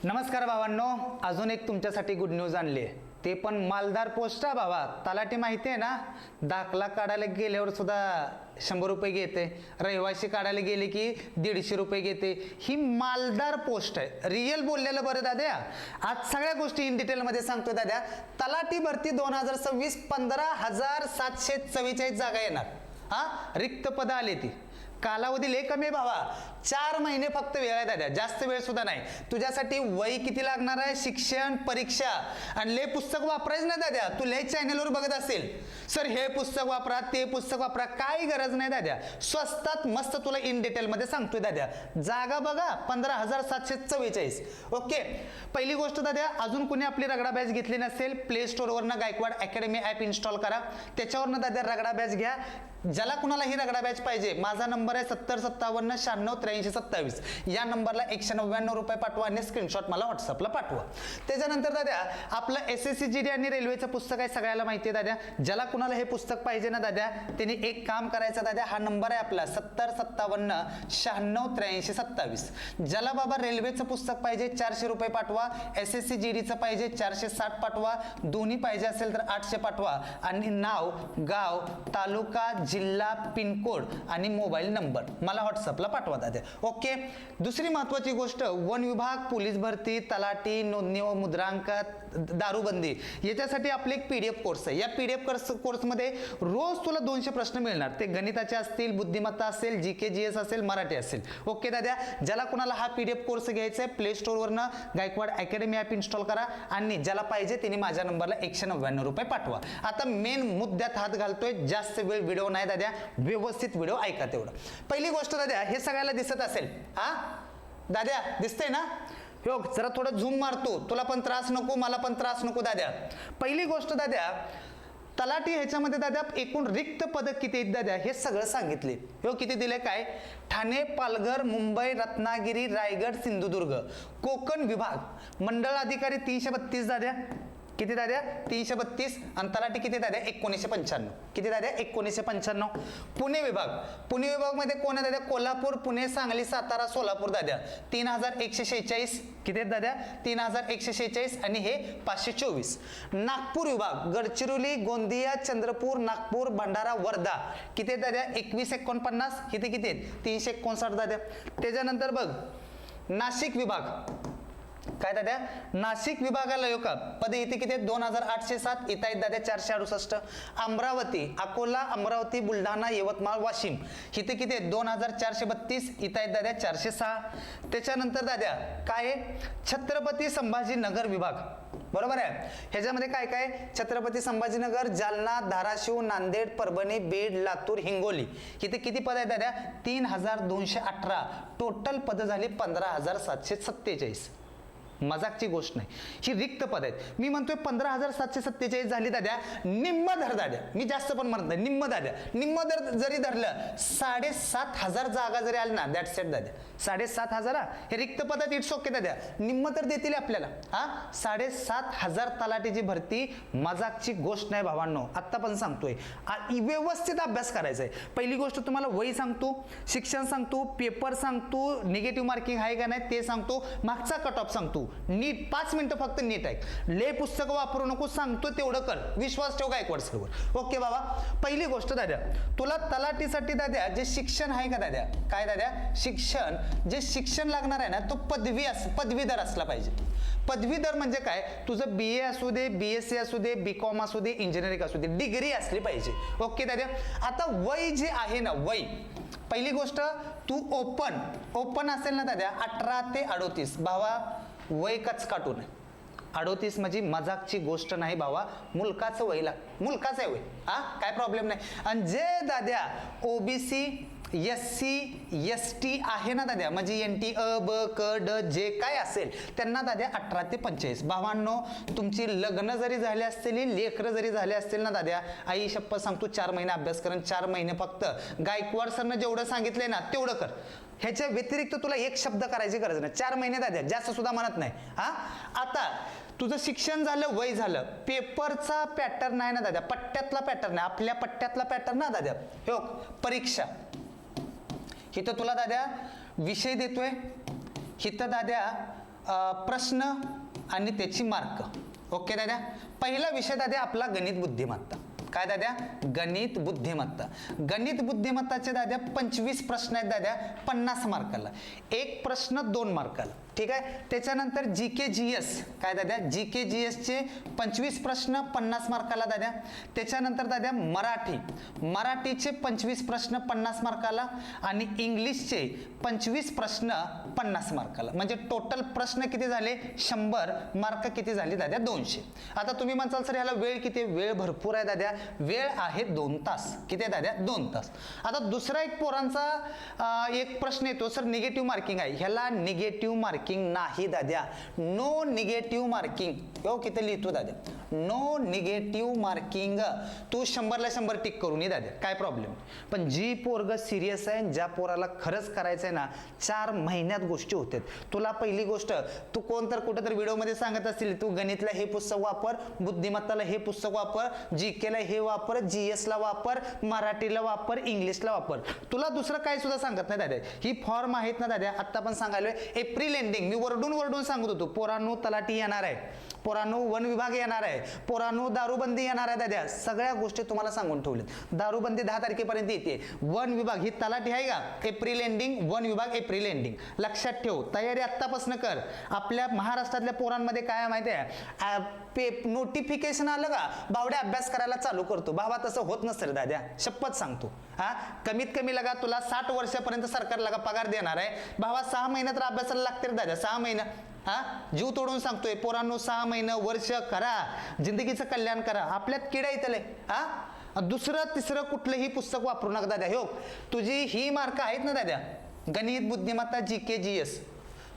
नमस्कार भावांनो, अजून एक तुमच्यासाठी गुड न्यूज आणली आहे, ते पण मालदार पोस्ट आहे भावा. तलाठी माहिती आहे ना, दाखला काढायला गेल्यावर सुद्धा 100 रुपये घेते, रहिवासी काढायला गेले की 150 रुपये घेते. ही मालदार पोस्ट आहे. रिअल बोललेलं बरं दाद्या. आज सगळ्या गोष्टी इन डिटेलमध्ये सांगतोय दाद्या. तलाठी भरती 2026 15,744 जागा येणार. रिक्त पद आले ती. कालावधी लय कमी आहे भावा, 4 महिने फक्त वेळ आहे दादा, जास्त वेळ सुद्धा नाही. तुझ्यासाठी वय किती लागणार आहे, शिक्षण, परीक्षा आणि लय पुस्तक वापरायचं नाही दादा. तू लय चॅनलवर बघत असेल, सर हे पुस्तक वापरा, ते पुस्तक वापरा, काही गरज नाही दादा. स्वस्तात मस्त तुला इन डिटेल मध्ये सांगतोय दादा. जागा बघा 15,744. ओके, पहिली गोष्ट दादा, अजून कोणी आपली रगडा बॅच घेतली नसेल, प्ले स्टोर वरनं गायकवाड अकॅडमी ऍप इन्स्टॉल करा, त्याच्यावरनं दादा रगडा बॅच घ्या. ज्याला कुणाला ही रगडा बॅच पाहिजे, माझा नंबर आहे 7057969327. या नंबरला 199 रुपये पाठवा आणि स्क्रीनशॉट मला व्हॉट्सअपला पाठवा. त्याच्यानंतर दादा, आपलं SSC GD आणि रेल्वेचं पुस्तक आहे, सगळ्याला माहिती आहे दादा. ज्याला कुणाला हे पुस्तक पाहिजे ना दादा, त्यांनी एक काम करायचं दादा, हा नंबर आहे आपला 7057969327. ज्याला बाबा रेल्वेचं पुस्तक पाहिजे 400 रुपये पाठवा, SSC GDचं पाहिजे 460 पाठवा, दोन्ही पाहिजे असेल तर 800 पाठवा आणि नाव, गाव, तालुका, जिल्हा, पिनकोड आणि मोबाईल नंबर मला व्हॉट्सअपला पाठवा दादा. ओके, दुसरी महत्वाची गोष्ट, वन विभाग, पोलीस भरती, तलाठी, नोंदणी व मुद्रांक, दारूबंदी याच्यासाठी आपले एक PDF कोर्स आहे. या PDF कोर्समध्ये रोज तुला 200 प्रश्न मिळणार. ते गणिताचे असतील, बुद्धिमत्ता असेल, GK GS असेल, मराठी असेल. ओके दादा, ज्याला कुणाला हा PDF कोर्स घ्यायचा आहे, प्ले स्टोर वरनं गायकवाड अकॅडमी ऍप इन्स्टॉल करा आणि ज्याला पाहिजे त्यांनी माझ्या नंबरला 199 रुपये पाठवा. आता मेन मुद्द्यात हात घालतोय, जास्त वेळ व्हिडिओ नाही दादा, व्यवस्थित व्हिडिओ ऐका तेवढं. पहिली गोष्ट दादा, हे सगळ्याला दिसत असेल, दादा दिसतंय ना? हो, जरा थोडं झूम मारतो, तुला पण त्रास नको, मला पण त्रास नको दादा. पहिली गोष्ट दादा, तलाठी ह्याच्यामध्ये दादा एकूण रिक्त पद किती आहेत दादा, हे सगळं सांगितले. हो, किती दिले काय? ठाणे, पालघर, मुंबई, रत्नागिरी, रायगड, सिंधुदुर्ग. कोकण विभाग मंडळ अधिकारी 332 दादा. किती दाद्या? 332. आणि तलाठी किती दाद्या? 1995. किती दाद्या? 1995. पुणे विभाग, पुणे विभाग मध्ये कोण आहे दाद्या? कोल्हापूर, पुणे, सांगली, सातारा, सोलापूर दाद्या. 3146. किती आहेत दाद्या? 3146 आणि हे 524. नागपूर विभाग, गडचिरोली, गोंदिया, चंद्रपूर, नागपूर, भंडारा, वर्धा. किती आहेत दाद्या? 2149. किती किती आहेत? 359 दाद्या. त्याच्यानंतर बघ, नाशिक विभाग, काय दादा? नाशिक विभागाला यो का पद इथे किती आहेत? 2807. इथं आहेत दादा 468. अमरावती, अकोला, अमरावती, बुलढाणा, यवतमाळ, वाशिम. इथे किती आहेत? 2432. इथं आहेत दादा 406. त्याच्यानंतर दादा काय आहे? छत्रपती संभाजीनगर विभाग, बरोबर आहे. ह्याच्यामध्ये काय काय? छत्रपती संभाजीनगर, जालना, धाराशिव, नांदेड, परभणी, बीड, लातूर, हिंगोली. इथे किती पद आहेत दादा? 3218. टोटल पद झाली 15,747. मजाकची गोष्ट नाही, ही रिक्त पद आहेत. मी म्हणतोय 15,747 झाली दाद्या, निम्म धर दाद्या, मी जास्त पण म्हणत नाही, निम्म दाद्या. निम्म दर जरी धरलं, 7,500 जागा जरी आल्या ना, दॅट्स इट दाद्या. 7,500 हे रिक्त पद आहेत, इट्स ओके दाद्या, निम्म तर देतील आपल्याला. 7,500 तलाठीची भरती मजाकची गोष्ट नाही भावांनो. आता पण सांगतोय, व्यवस्थित अभ्यास करायचा आहे. पहिली गोष्ट तुम्हाला वय सांगतो, शिक्षण सांगतो, पेपर सांगतो, निगेटिव्ह मार्किंग आहे का नाही ते सांगतो, मागचा कट ऑफ सांगतो. नीट 5 मिनिटं फक्त नीट आहे, ले पुस्तक वापरू नको, सांगतो तेवढं कर, विश्वास ठेव गायकवाड सर. ओके बाबा, पहिली गोष्ट दाद्या, तुला तलाठीसाठी दाद्या जे शिक्षण आहे का दाद्या, काय दाद्या? शिक्षण, जे शिक्षण लागणार आहे ना, तो पदवीधर असला पाहिजे. पदवीधर म्हणजे काय? तुझं BA असू दे, BSc असू दे, BCom असू दे, इंजिनिअरिंग असू दे, डिग्री असली पाहिजे. ओके दाद्या. आता वय जे आहे ना, वय, पहिली गोष्ट, तू ओपन असेल ना दाद्या 18 ते 38. भावा वय कच काटू नये. 38 म्हणजे मजाकची गोष्ट नाही भावा, मुलकाचं वयला, मुलकाचं आहे वय, काय प्रॉब्लेम नाही. आणि जे दाद्या OBC, SC, ST आहे ना दाद्या, म्हणजे NT, अ, ब, क, ड, जे काय असेल त्यांना दाद्या 18 ते 45. भावांनो, तुमची लग्न जरी झाली असतील, लेकरं जरी झाले असतील ना दाद्या, आई शप्पथ सांगतो 4 महिने अभ्यास कर, 4 महिने फक्त गायकवाड सरनं जेवढं सांगितलंय ना तेवढं कर. ह्याच्या व्यतिरिक्त तुला एक शब्द करायची गरज नाही. 4 महिने दाद्या, जास्त सुद्धा म्हणत नाही. आता तुझं शिक्षण झालं, वय झालं, पेपरचा पॅटर्न आहे ना दाद्या, पट्ट्यातला पॅटर्न आहे, आपल्या पट्ट्यातला पॅटर्न ना दाद्या. हो, परीक्षा, इथं तुला दाद्या विषय देतोय, इथं दाद्या प्रश्न आणि त्याची मार्क. ओके दादा. पहिला विषय दादा आपला गणित बुद्धिमत्ता. काय दाद्या? गणित बुद्धिमत्ता. गणित बुद्धिमत्ताचे दाद्या 25 प्रश्न आहेत दाद्या 50 मार्काला. एक प्रश्न 2 मार्काला. ठीक आहे. त्याच्यानंतर जी के जी एस. काय दाद्या? जी के जी एसचे 25 प्रश्न 50 मार्काला दाद्या. त्याच्यानंतर दाद्या मराठी. मराठीचे 25 प्रश्न 50 मार्काला आणि इंग्लिशचे 25 प्रश्न 50 मार्काला. म्हणजे टोटल प्रश्न किती झाले? 100. मार्क किती झाले दाद्या? 200. आता तुम्ही म्हणसाल सर याला वेळ किती? वेळ भरपूर आहे दाद्या. वेळ आहे 2 तास. किती आहे दाद्या? 2 तास. आता दुसरा एक पोरांचा एक प्रश्न येतो सर निगेटिव्ह मार्किंग आहे. ह्याला निगेटिव्ह मार्किंग नाही दाद्या. No negative marking. हो किती लिहितो दाद्या? No negative marking. तू 100ला 100 टिक करून ये दाद्या, काय प्रॉब्लेम. पण जी पोरग सिरियस आहे, ज्या पोराला खरंच करायचंय ना, 4 महिन्यात गोष्टी होतात. तुला पहिली गोष्ट तू कोण तर कुठं तर व्हिडिओमध्ये सांगत असतील तू गणितला हे पुस्तक वापर, बुद्धिमत्ताला हे पुस्तक वापर, जीकेला हे वापर, जीएसला वापर, मराठीला वापर, इंग्लिशला वापर. तुला दुसरं काय सुद्धा सांगत नाही दादा. ही फॉर्म आहेत ना दादा, आता पण सांगायलोय एप्रिल एंडिंग. मी वरडून सांगत होतो पोरांनो तलाठी येणार आहे, पोरांनो वन विभाग येणार आहे, पोरांनो दारूबंदी येणार आहे दादा. सगळ्या गोष्टी तुम्हाला सांगून ठेवल्यात. दारूबंदी 10 तारखेपर्यंत येते. वन विभाग ही तलाठी आहे का? April ending. वन विभाग एप्रिल एंडिंग. लक्षात ठेव. तयारी आत्तापासून कर. आपल्या महाराष्ट्रातल्या पोरांमध्ये काय माहिती आहे, नोटिफिकेशन आलं का बावड्या अभ्यास करायला चालू करतो. भावा तसं होत नसेल दाद्या, शपथ सांगतो. हा कमीत कमी लगा तुला 60 वर्षापर्यंत सरकार लगा पगार देणार आहे. भावा 6 महिन्यात तर अभ्यासाला लागते रे दादा. 6 महिना. हा जीव तोडून सांगतोय पोरांनो, 6 महिने वर्ष करा, जिंदगीचं कल्याण करा. आपल्यात किडा येतले. हा दुसरं तिसरं कुठलंही पुस्तक वापरू नका दादा. हो तुझी ही मार्क आहेत ना दादा, गणित बुद्धिमत्ता जी के जी एस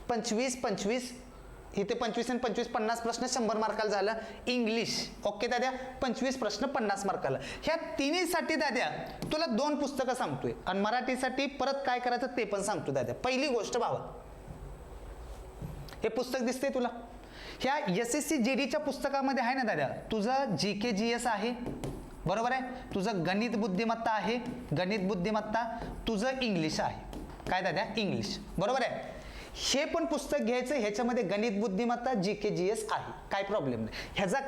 25 इथे 25 आणि 25 50 प्रश्न 100 मार्काला झालं. इंग्लिश ओके दाद्या 25 प्रश्न 50 मार्काला. ह्या तिन्हीसाठी दाद्या तुला 2 पुस्तकं सांगतोय आणि मराठीसाठी परत काय करायचं ते पण सांगतो दाद्या. पहिली गोष्ट भावा, हे पुस्तक दिसते तुला, ह्या SSC GDच्या पुस्तकामध्ये आहे ना दादा, तुझं जी के जी एस आहे बरोबर आहे, तुझं गणित बुद्धिमत्ता आहे, गणित बुद्धिमत्ता, तुझं इंग्लिश आहे. काय दादा? इंग्लिश बरोबर आहे. हे पण पुस्तक घ्यायचं. ह्याच्यामध्ये गणित बुद्धिमत्ता जी के जी एस आहे, काय प्रॉब्लेम नाही. ह्याचा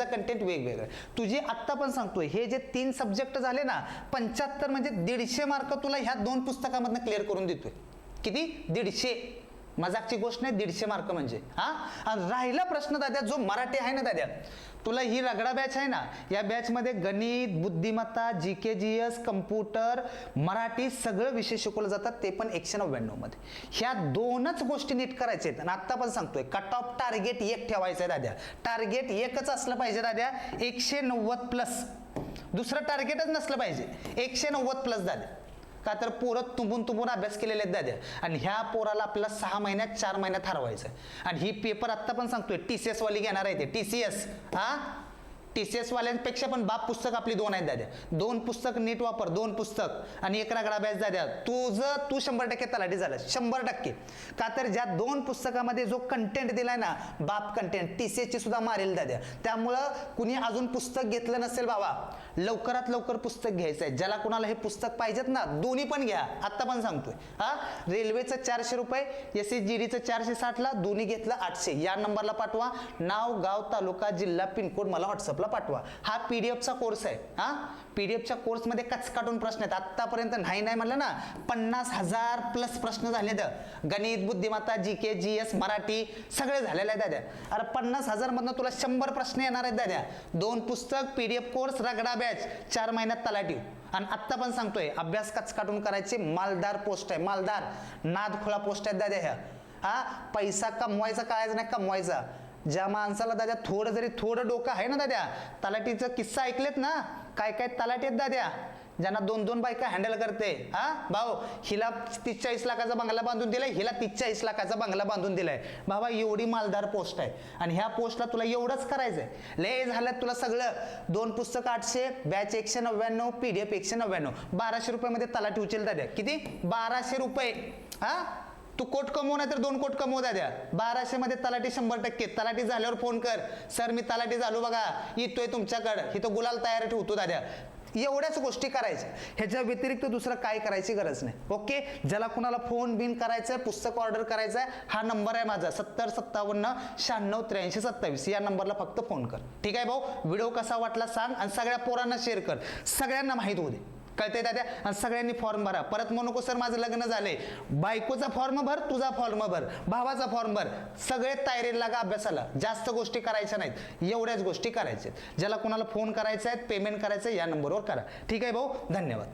कंटेंट वेगवेगळं. तुझी आत्ता पण सांगतोय हे जे 3 सब्जेक्ट झाले ना, 75 म्हणजे 150 मार्क तुला ह्या 2 पुस्तकामधनं क्लिअर करून देतोय. किती? 150. मजाकची गोष्ट नाही. 150 मार्क म्हणजे. हा राहिला प्रश्न दाद्या जो मराठी आहे ना दाद्या, तुला ही रगडा बॅच आहे ना, या बॅच मध्ये गणित बुद्धिमत्ता जी के जी एस कम्प्युटर मराठी सगळं विषय शिकवले जातात, ते पण 199 मध्ये. ह्या 2च गोष्टी नीट करायच्या आहेत. आणि आता पण सांगतोय कट ऑफ टार्गेट 1 ठेवायचं आहे दाद्या. टार्गेट 1च असलं पाहिजे दाद्या, 190 प्लस. दुसरं टार्गेटच नसलं पाहिजे, 190 प्लस दाद्या. का तर पोरं तुंबून अभ्यास केलेले आहेत दाद्या. आणि ह्या पोराला आपल्याला 6 महिन्यात 4 महिन्यात हरवायचं आहे. आणि ही पेपर आत्ता पण सांगतोय TCS वाली घेणार आहे ते. TCS TCS वाल्यांपेक्षा पण बाप पुस्तक आपली 2 आहेत दाद्या. 2 पुस्तक नीट वापर. 2 पुस्तक आणि 1 रगडा बॅच दाद्या. तू 100% तलाठी झाला 100%. का तर ज्या 2 पुस्तकामध्ये जो कंटेंट दिलाय ना, बाप कंटेंट TCS ची सुद्धा मारेल दाद्या. त्यामुळं कुणी अजून पुस्तक घेतलं नसेल बाबा, लवकरात लवकर पुस्तक घ्यायचं आहे. ज्याला कोणाला हे पुस्तक पाहिजेत ना, दोन्ही पण घ्या. आता पण सांगतोय. रेल्वेचं 400 रुपये, SSGDचं 460 ला, दोन्ही घेतलं 800. या नंबरला पाठवा. नाव, गाव, तालुका, जिल्हा, पिनकोड मला व्हॉट्सअप पाठवा. हा पीडीएफचा कोर्स आहे. पीडीएफच्या कोर्स मध्ये कचकाटून प्रश्न आहेत. आतापर्यंत नाही म्हणलं ना, 50,000 प्लस प्रश्न झाले. गणित बुद्धिमत्ता जी के जी एस मराठी सगळे झालेले आहेत दाद्या. अरे 50,000 मधनं तुला 100 प्रश्न येणार आहेत दाद्या. 2 पुस्तक, पीडीएफ कोर्स, रगडा बॅच, 4 महिन्यात तलाठी. आणि आत्ता पण सांगतोय अभ्यास कचकाटून करायचे. मालदार पोस्ट आहे, मालदार नादखुळा पोस्ट आहेत दाद्या ह्या. पैसा कमवायचा कायच नाही, कमवायचा. ज्या माणसाला दाद्या थोडं डोकं आहे ना दाद्या, तलाठीचा किस्सा ऐकलेत ना, काय तलाठी आहेत दाद्या, ज्यांना 2-2 बायका हँडल करते. भाऊ हिला 43 लाखाचा बंगला बांधून दिलाय, हिला 43 लाखाचा बंगला बांधून दिलाय. बाबा एवढी मालदार पोस्ट आहे. आणि ह्या पोस्टला तुला एवढंच करायचंय. लय झालं तुला सगळं. 2 पुस्तक 800, बॅच 199, पीडीएफ 199. 1200 रुपयामध्ये तलाठी उचल दाद्या. किती? 1200 रुपये. तू कोट कमव नाही तर 2 कोट कमव दाद्या. 1200 मध्ये तलाठी 100%. तलाठी झाल्यावर फोन कर, सर मी तलाठी झालो बघा, येतोय तुमच्याकडे. ही तो गुलाल तयार ठेवतो दाद्या. एवढ्याच गोष्टी करायच्या, ह्याच्या व्यतिरिक्त दुसरं काय करायची गरज नाही. ओके, ज्याला कुणाला फोन बिन करायचा आहे, पुस्तक ऑर्डर करायचं आहे, हा नंबर आहे माझा 7057968327 या नंबरला फक्त फोन कर. ठीक आहे भाऊ, व्हिडिओ कसा वाटला सांग आणि सगळ्या पोरांना शेअर कर, सगळ्यांना माहित होऊ दे. कळते दादा, आणि सगळ्यांनी फॉर्म भरा. परत म्हणू नको सर माझं लग्न झालंय, बायकोचा फॉर्म भर, तुझा फॉर्म भर, भावाचा फॉर्म भर, सगळे तयारीला लागा अभ्यासाला. जास्त गोष्टी करायच्या नाहीत, एवढ्याच गोष्टी करायच्या. ज्याला कोणाला फोन करायचा आहे, पेमेंट करायचं या नंबरवर करा. ठीक आहे भाऊ, धन्यवाद.